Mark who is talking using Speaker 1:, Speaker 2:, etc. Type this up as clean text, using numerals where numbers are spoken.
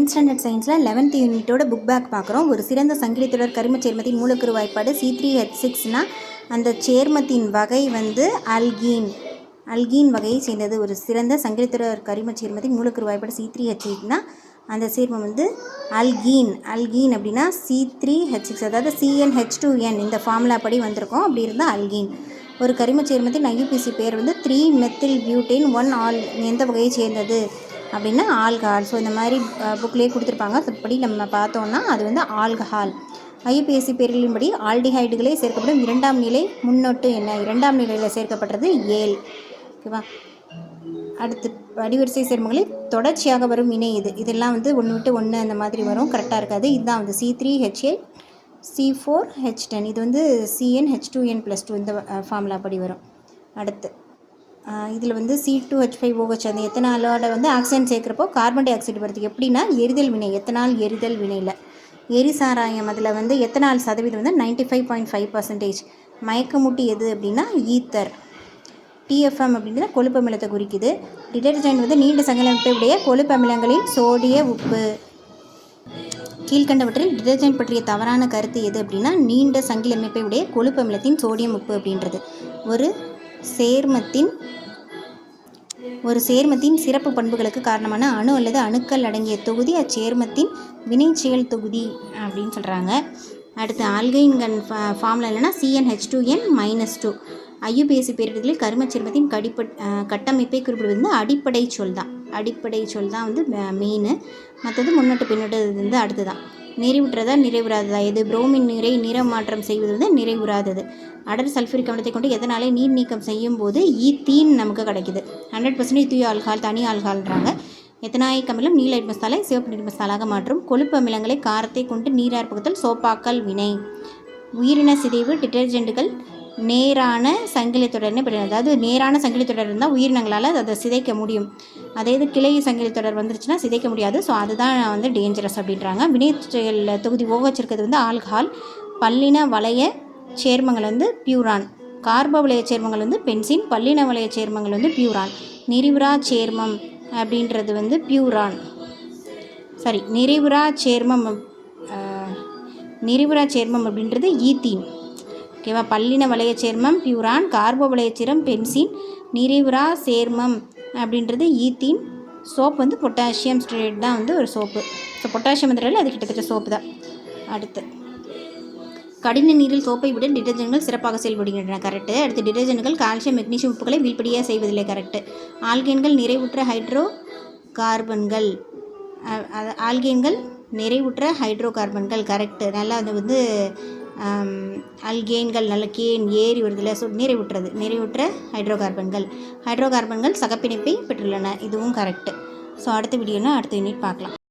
Speaker 1: 9th standard சயின்ஸில் 11th யூனிட்டோட book back பார்க்குறோம். ஒரு சிறந்த சங்கிலி தொடர் கரிம சேர்மத்தின் மூலக்கூறு வாய்ப்பாடு C3H6னா அந்த சேர்மத்தின் வகை வந்து அல்கீன் வகையை சேர்ந்தது. ஒரு சிறந்த சங்கிலி தொடர் கரிம சேர்மத்தின் மூலக்கூறு வாய்ப்பாடு C3H8னா அந்த சேர்மம் வந்து அல்கீன் அப்படின்னா C3H6, அதாவது CnH2n இந்த ஃபார்முலா படி வந்திருக்கோம். அப்படி இருந்தால் அல்கீன். ஒரு கரிம சேர்மத்தின் IUPAC பேர் வந்து 3-மெத்தில்-பியூட்டேன்-1 எந்த வகையை சேர்ந்தது அப்படின்னா ஆல்கஹால். ஸோ இந்த மாதிரி புக்லேயே கொடுத்துருப்பாங்க. அப்படி நம்ம பார்த்தோன்னா அது வந்து ஆல்கஹால். IUPAC பேரிலின்படி ஆல்டிஹைடுகளே சேர்க்கப்படும் இரண்டாம் நிலை முன்னொட்டு என்ன? இரண்டாம் நிலையில் சேர்க்கப்பட்டது ஏல். ஓகேவா? அடுத்து அடிவரிசை சேர்மங்களில் தொடர்ச்சியாக வரும் வினை இதெல்லாம் வந்து ஒன்று விட்டு ஒன்று அந்த மாதிரி வரும், கரெக்டாக இருக்காது. இதுதான் வந்து C3H8 C4H10, இது வந்து CnH2n+2 இந்த ஃபார்முலா படி வரும். அடுத்து இதில் வந்து C2H5OH அந்த எத்தனாலோட வந்து ஆக்சிஜன் சேர்க்குறப்போ கார்பன் டை ஆக்சைடு வருது. எப்படின்னா எரிதல் வினை, எத்தனால் எரிதல் வினையில். எரிசாராயம் அதில் வந்து எத்தனால் சதவீதம் வந்து 95.5%. மயக்கமூட்டி எது அப்படின்னா ஈத்தர். TFM அப்படின்னா கொழுப்பமிலத்தை குறிக்குது. டிடர்ஜென்ட் வந்து நீண்ட சங்கிலமைப்பை உடைய கொழுப்பமிலங்களின் சோடிய உப்பு. கீழ்கண்டவற்றில் டிடர்ஜென்ட் பற்றிய தவறான கருத்து எது அப்படின்னா நீண்ட சங்கிலமைப்பை உடைய கொழுப்பமிலத்தின் சோடியம் உப்பு அப்படின்றது. ஒரு சேர்மத்தின் சிறப்பு பண்புகளுக்கு காரணமான அணு அல்லது அணுக்கள் அடங்கிய தொகுதி அச்சேர்மத்தின் வினைச்செயல் தொகுதி அப்படின்னு சொல்கிறாங்க. அடுத்து ஆல்கைன்கன் ஃபார்முலா இல்லைன்னா CnH2n-2. IUPAC பேரிடர்களில் கரிம சேர்மத்தின் கட்டமைப்பை குறிப்பிடுவது வந்து அடிப்படை சொல் தான் வந்து மெயின். மற்றது முன்னோட்டு பின்னோட்டு வந்து அடுத்து தான். நிறைவுற்றதா நிறைவுறாததா எது? புரோமின் நீரை நிறமாற்றம் செய்வது வந்து நிறைவுறாதது. அடர் சல்ஃபூரிக் அமிலத்தை கொண்டு எதனாலே நீர் நீக்கம் செய்யும் போது ஈத்தீன் நமக்கு கிடைக்குது. 100% தூய ஆல்கஹால், தனி ஆல்கஹால்ன்றாங்க. எத்தனாயிக் அமிலம் நீல லிட்மஸ் சிவப்பு லிட்மஸ் தாளாக மாற்றும். கொழுப்பு அமிலங்களை காரத்தை கொண்டு நீராற்பகுத்தல் சோப்பாக்கல் வினை. உயிரின சிதைவு டிட்டர்ஜென்ட்டுகள் நேரான சங்கிலி தொடர்னு, அதாவது நேரான சங்கிலி தொடர் இருந்தால் உயிரினங்களால் அதை சிதைக்க முடியும். அதே இது கிளை சங்கிலி தொடர் வந்துருச்சுன்னா சிதைக்க முடியாது. ஸோ அதுதான் வந்து டேஞ்சரஸ் அப்படின்றாங்க. வினைச்செயல் தொகுதி OH இருக்கிறது வந்து ஆல்கஹால். பல்லின வளைய சேர்மங்கள் வந்து பியூரான். கார்போ வளைய சேர்மங்கள் வந்து பென்சின். பல்லின வளைய சேர்மங்கள் வந்து பியூரான். நிறைவுறா சேர்மம் அப்படின்றது வந்து பியூரான். நிறைவுறா சேர்மம் அப்படின்றது ஈத்தீன். ஓகேவா? பல்லின வளைய சேர்மம் பியூரான், கார்போ வளைய சேர்மம் பென்சின், நிறைவுறா சேர்மம் அப்படின்றது ஈத்தீன். சோப்பு வந்து பொட்டாசியம் ஸ்டேரேட் தான் வந்து ஒரு சோப்பு. ஸோ பொட்டாசியம் வந்துடல, அது கிட்டத்தட்ட சோப்பு தான். அடுத்து கடின நீரில் சோப்பை விட டிடர்ஜென்ட்கள் சிறப்பாக செயல்படுகின்றன, கரெக்டு. அடுத்து டிடர்ஜென்ட்கள் கால்சியம் மெக்னீசியம் உப்புகளை வீழ்படியாக செய்வதில்லை, கரெக்டு. ஆல்கேன்கள் நிறைவுற்ற ஹைட்ரோ கார்பன்கள், கரெக்டு. நல்லா அது வந்து அல்கேன்கள் நல்ல கேன் ஏறி வருதில்ல, ஸோ நிறைவுற்ற ஹைட்ரோகார்பன்கள் சகப்பிணைப்பை பெற்றுள்ளன, இதுவும் கரெக்டு. ஸோ அடுத்த வீடியோனா அடுத்த யூனிட் பார்க்கலாம்.